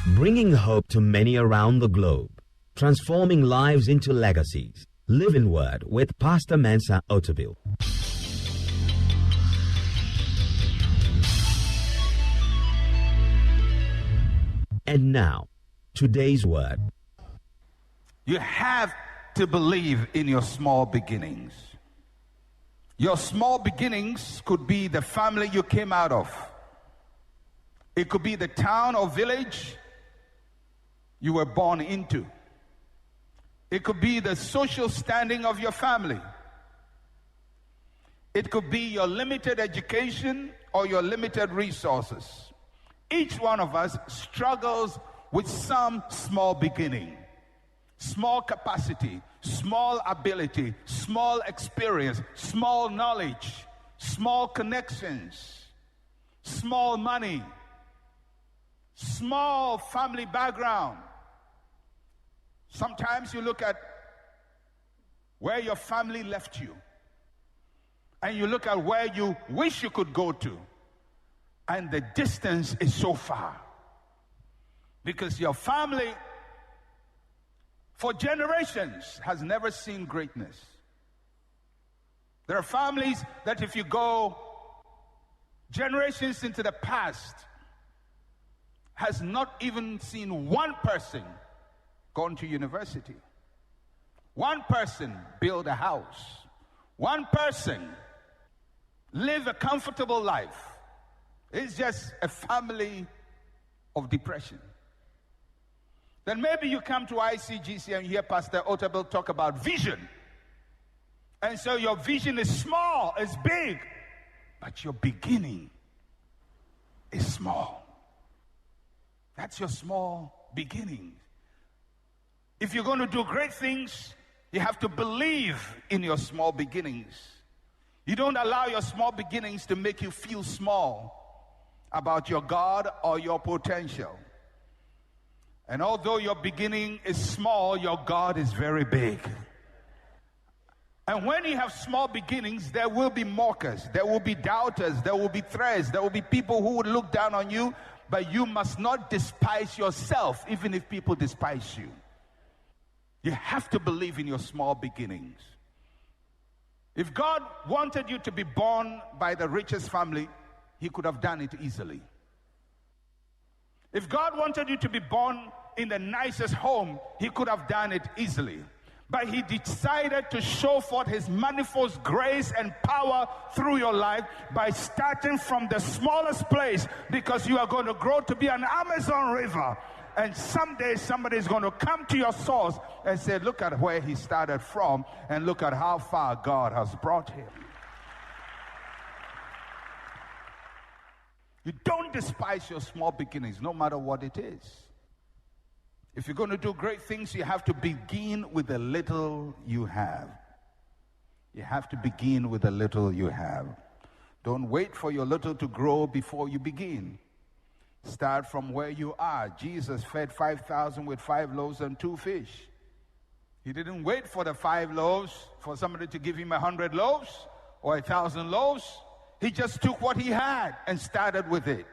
bringing hope to many around the globe, transforming lives into legacies. Living Word with Pastor Mensa Otabil. And now, today's word. You have to believe in your small beginnings. Your small beginnings could be the family you came out of. It could be the town or village you were born into. It could be the social standing of your family. It could be your limited education or your limited resources. Each one of us struggles with some small beginning, small capacity, small ability, small experience, small knowledge, small connections, small money, small family background. Sometimes you look at where your family left you, and you look at where you wish you could go to, and the distance is so far. Because your family, for generations, has never seen greatness. There are families that if you go generations into the past, has not even seen one person gone to university, one person build a house, one person live a comfortable life. It's just a family of depression. Then maybe you come to ICGC and you hear Pastor Otabil talk about vision. And so your vision is small, it's big, but your beginning is small. That's your small beginning. If you're going to do great things, you have to believe in your small beginnings. You don't allow your small beginnings to make you feel small about your God or your potential. And although your beginning is small, your God is very big. And when you have small beginnings, there will be mockers, there will be doubters, there will be threats, there will be people who would look down on you, but you must not despise yourself, even if people despise you. You have to believe in your small beginnings. If God wanted you to be born by the richest family, He could have done it easily. If God wanted you to be born in the nicest home, He could have done it easily. But He decided to show forth His manifold grace and power through your life by starting from the smallest place, because you are going to grow to be an Amazon river. And someday somebody is going to come to your source and say, look at where he started from and look at how far God has brought him. You don't despise your small beginnings, no matter what it is. If you're going to do great things, you have to begin with the little you have. You have to begin with the little you have. Don't wait for your little to grow before you begin. Start from where you are. Jesus fed 5,000 with 5 loaves and 2 fish. He didn't wait for the 5 loaves for somebody to give him 100 loaves or 1,000 loaves. He just took what he had and started with it.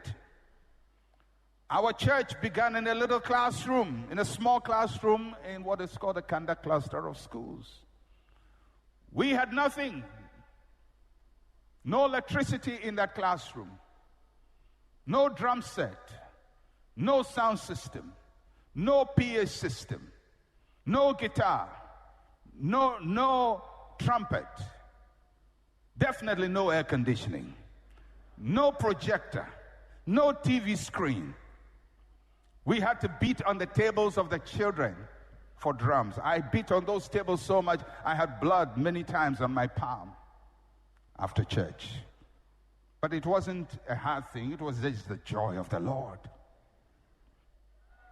Our church began in a little classroom, in a small classroom in what is called the Kanda cluster of schools. We had nothing. No electricity in that classroom. No drum set, no sound system, no PA system, no guitar, no trumpet, definitely no air conditioning, no projector, no TV screen. We had to beat on the tables of the children for drums. I beat on those tables so much, I had blood many times on my palm after church. But it wasn't a hard thing. It was just the joy of the Lord.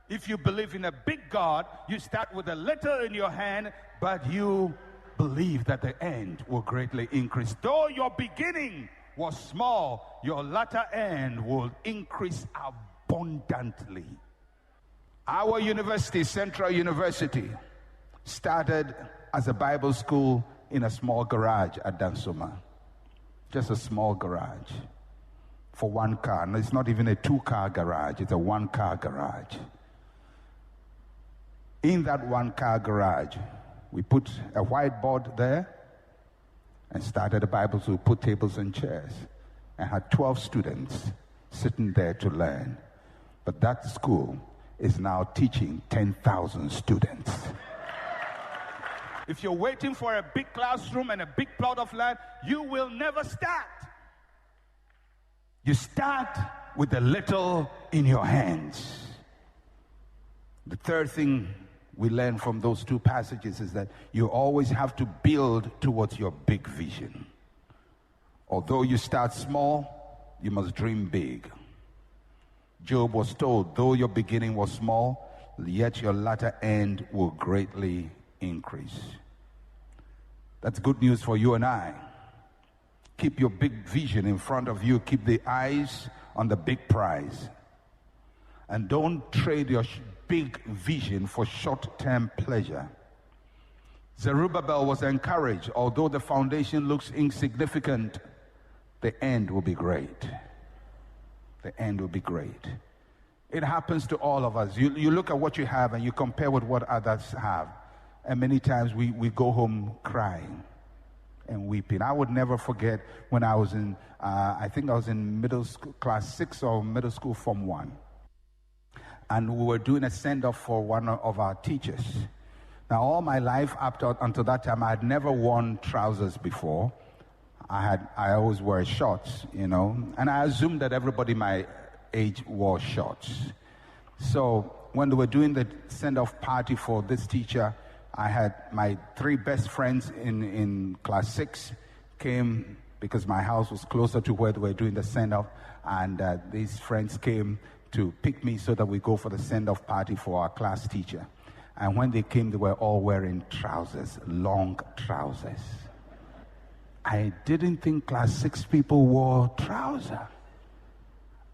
If you believe in a big God, you start with a little in your hand, but you believe that the end will greatly increase. Though your beginning was small, your latter end will increase abundantly. Our university, Central University, started as a Bible school in a small garage at Dansoma. Just a small garage for 1 car. And it's not even a 2-car garage, it's a 1-car garage. In that one-car garage, we put a whiteboard there and started a Bible school, put tables and chairs, and had 12 students sitting there to learn. But that school is now teaching 10,000 students. If you're waiting for a big classroom and a big plot of land, you will never start. You start with the little in your hands. The third thing we learn from those two passages is that you always have to build towards your big vision. Although you start small, you must dream big. Job was told, though your beginning was small, yet your latter end will greatly increase. That's good news for you and I. Keep your big vision in front of you. Keep the eyes on the big prize. And don't trade your big vision for short-term pleasure. Zerubbabel was encouraged. Although the foundation looks insignificant, the end will be great. The end will be great. It happens to all of us. You look at what you have and you compare with what others have. And many times we go home crying and weeping. I would never forget when I was in, I think I was in middle school, class 6 or middle school form 1. And we were doing a send-off for one of our teachers. Now, all my life until that time, I had never worn trousers before. I always wear shorts, and I assumed that everybody my age wore shorts. So when they were doing the send-off party for this teacher, I had my 3 best friends in class 6 came because my house was closer to where they were doing the send-off, and these friends came to pick me so that we go for the send-off party for our class teacher. And when they came, they were all wearing trousers, long trousers. I didn't think class 6 people wore trousers.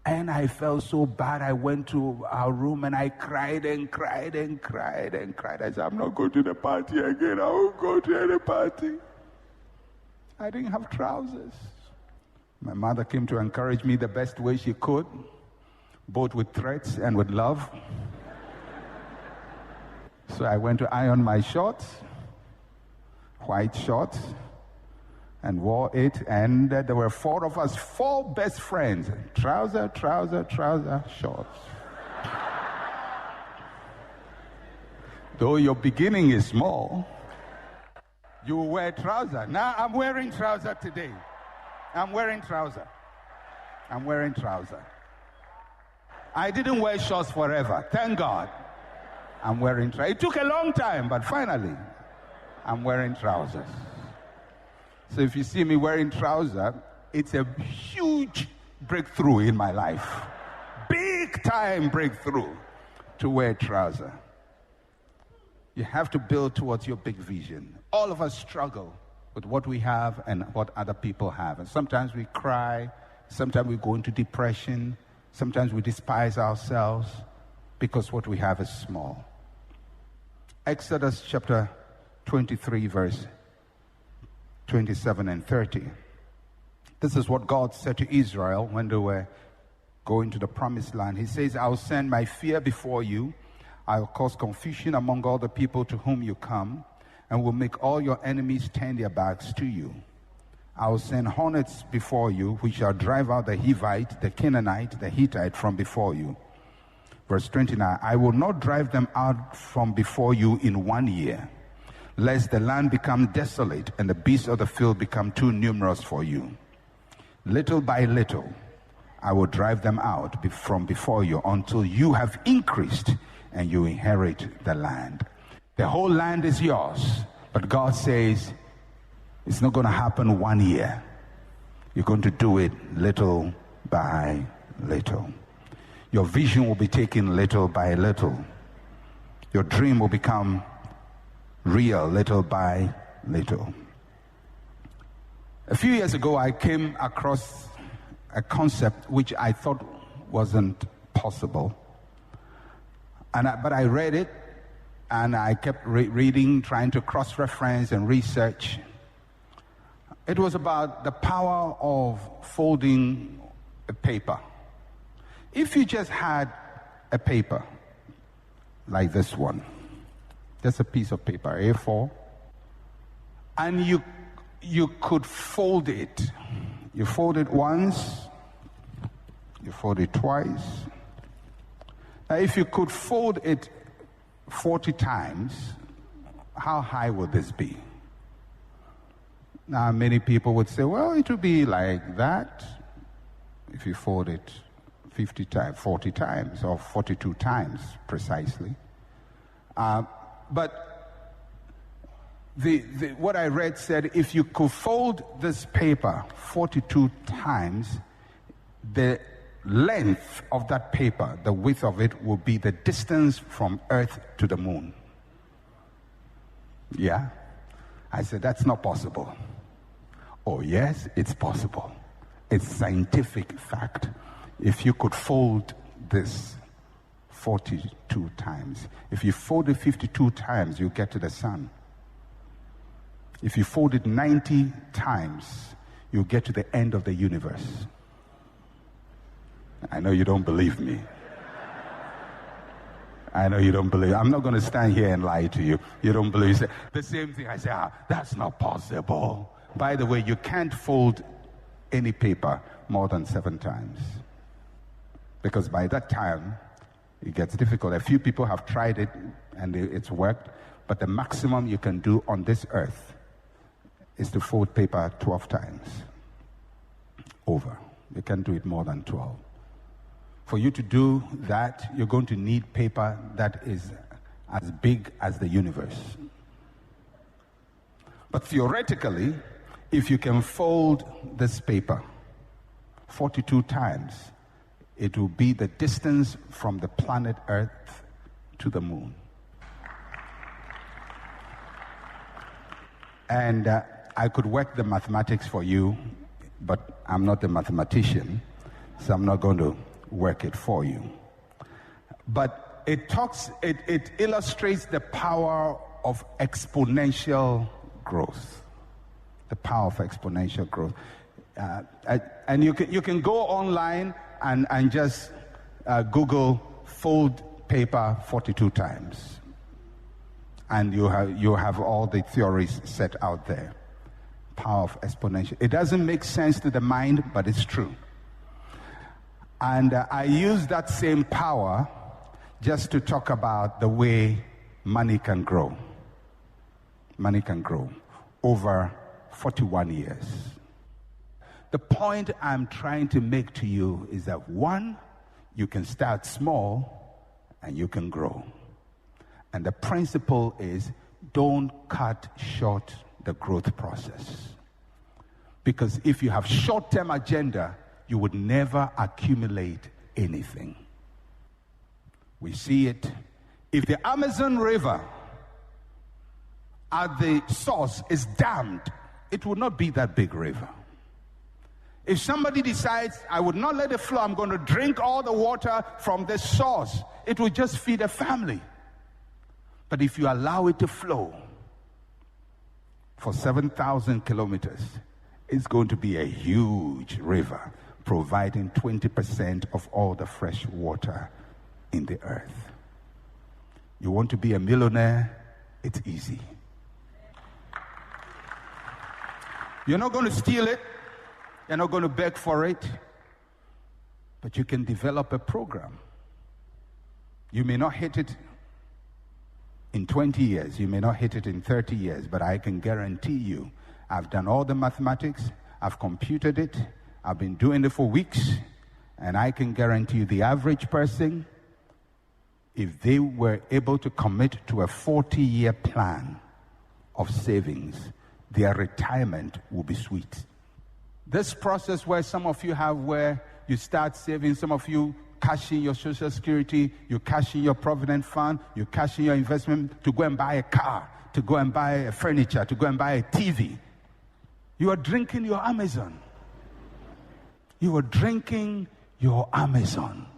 And I felt so bad. I went to our room and I cried and cried and cried and cried. I said, I'm not going to the party again. I won't go to any party. I didn't have trousers. My mother came to encourage me the best way she could, both with threats and with love. So I went to iron my shorts, white shorts, and wore it, and there were 4 of us, 4 best friends. Trouser, shorts. Though your beginning is small, you wear trouser. Now I'm wearing trouser today. I'm wearing trouser. I didn't wear shorts forever, thank God. I'm wearing trousers. It took a long time, but finally, I'm wearing trousers. So if you see me wearing trousers, it's a huge breakthrough in my life. Big time breakthrough to wear trousers. You have to build towards your big vision. All of us struggle with what we have and what other people have. And sometimes we cry, sometimes we go into depression, sometimes we despise ourselves because what we have is small. Exodus chapter 23, verse 27 and 30. This is what God said to Israel when they were going to the promised land. He says, I will send my fear before you. I will cause confusion among all the people to whom you come, and will make all your enemies turn their backs to you. I will send hornets before you, which shall drive out the Hivite, the Canaanite, the Hittite from before you. Verse 29, I will not drive them out from before you in 1 year, lest the land become desolate and the beasts of the field become too numerous for you. Little by little, I will drive them out from before you until you have increased and you inherit the land. The whole land is yours, but God says it's not going to happen 1 year. You're going to do it little by little. Your vision will be taken little by little. Your dream will become real little by little. A few years ago, I came across a concept which I thought wasn't possible. But I read it, and I kept reading, trying to cross-reference and research. It was about the power of folding a paper. If you just had a paper like this one, just a piece of paper, A4, and you could fold it. You fold it once, you fold it twice. Now, if you could fold it 40 times, how high would this be? Now, many people would say, well, it would be like that if you fold it 50 times, 40 times, or 42 times precisely. But what I read said if you could fold this paper 42 times, the length of that paper, the width of it, will be the distance from Earth to the moon. Yeah? I said, that's not possible. Oh, yes, it's possible. It's scientific fact. If you could fold this 42 times, if you fold it 52 times, you get to the sun. If you fold it 90 times, you get to the end of the universe. I know you don't believe me. I know you don't believe. I'm not going to stand here and lie to you. You don't believe. You say, the same thing. I say, that's not possible. By the way, you can't fold any paper more than 7 times. Because by that time, it gets difficult. A few people have tried it and it's worked. But the maximum you can do on this earth is to fold paper 12 times over. You can't do it more than 12. For you to do that, you're going to need paper that is as big as the universe. But theoretically, if you can fold this paper 42 times, it will be the distance from the planet Earth to the moon. And I could work the mathematics for you, but I'm not a mathematician, so I'm not going to work it for you. But it illustrates the power of exponential growth. The power of exponential growth. And you can go online and just Google fold paper 42 times. And you have all the theories set out there. Power of exponential. It doesn't make sense to the mind, but it's true. And I use that same power just to talk about the way money can grow. Money can grow over 41 years. The point I'm trying to make to you is that, one, you can start small and you can grow. And the principle is, don't cut short the growth process. Because if you have short-term agenda, you would never accumulate anything. We see it. If the Amazon River at the source is dammed, it will not be that big river. If somebody decides, I would not let it flow, I'm going to drink all the water from this source, it will just feed a family. But if you allow it to flow for 7,000 kilometers, it's going to be a huge river, providing 20% of all the fresh water in the earth. You want to be a millionaire? It's easy. You're not going to steal it. You're not going to beg for it. But you can develop a program. You may not hit it in 20 years. You may not hit it in 30 years. But I can guarantee you, I've done all the mathematics. I've computed it. I've been doing it for weeks. And I can guarantee you the average person, if they were able to commit to a 40-year plan of savings, their retirement will be sweet. This process where some of you have, where you start saving, some of you cash in your Social Security, you cash in your Provident Fund, you cash in your investment to go and buy a car, to go and buy a furniture, to go and buy a TV. You are drinking your Amazon. You are drinking your Amazon.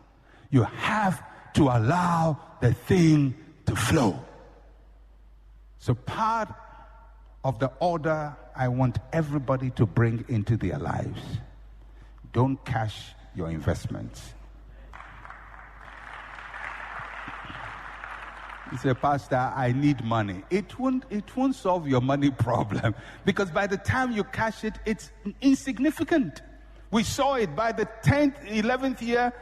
You have to allow the thing to flow. So part of the order I want everybody to bring into their lives, don't cash your investments. You say, Pastor, I need money. It won't solve your money problem, because by the time you cash it, it's insignificant. We saw it by the 10th, 11th year,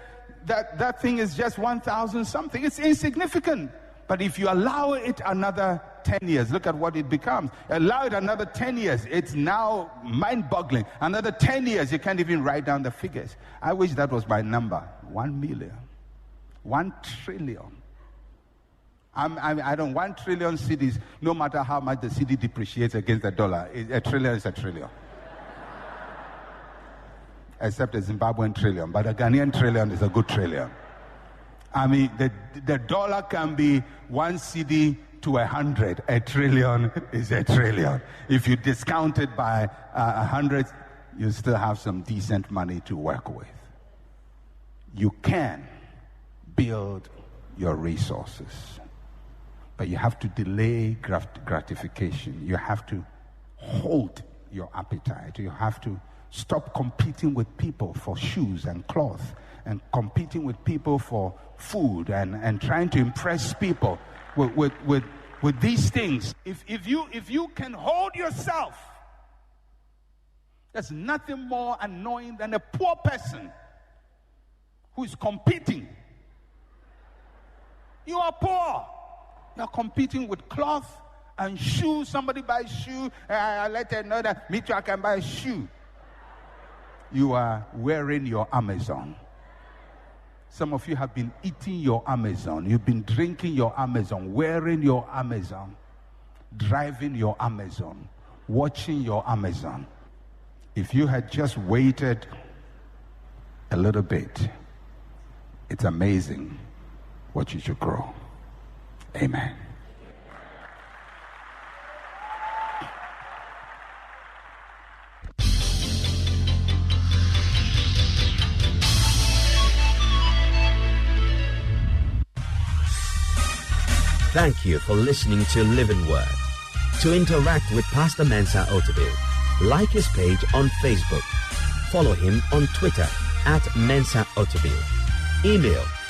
that thing is just 1,000 something. It's insignificant. But if you allow it another 10 years, look at what it becomes. Allow it another 10 years, it's now mind-boggling. Another 10 years, you can't even write down the figures. I wish that was my number. 1 million. 1 trillion. I don't 1 trillion cedis, no matter how much the cedi depreciates against the dollar. A trillion is a trillion. Except a Zimbabwean trillion. But a Ghanaian trillion is a good trillion. I mean, the dollar can be 1 cedi to 100. A trillion is a trillion. If you discount it by 100, you still have some decent money to work with. You can build your resources, but you have to delay gratification. You have to hold your appetite. You have to stop competing with people for shoes and clothes, and competing with people for food, and trying to impress people with these things. If you can hold yourself, there's nothing more annoying than a poor person who is competing. You are poor. You're competing with cloth and shoes. Somebody buys shoe. I let her know that me too, I can buy a shoe. You are wearing your Amazon. Some of you have been eating your Amazon. You've been drinking your Amazon, wearing your Amazon, driving your Amazon, watching your Amazon. If you had just waited a little bit, it's amazing what you should grow. Amen. Thank you for listening to Living Word. To interact with Pastor Mensa Otabil, like his page on Facebook. Follow him on Twitter @Mensa Otabil. Email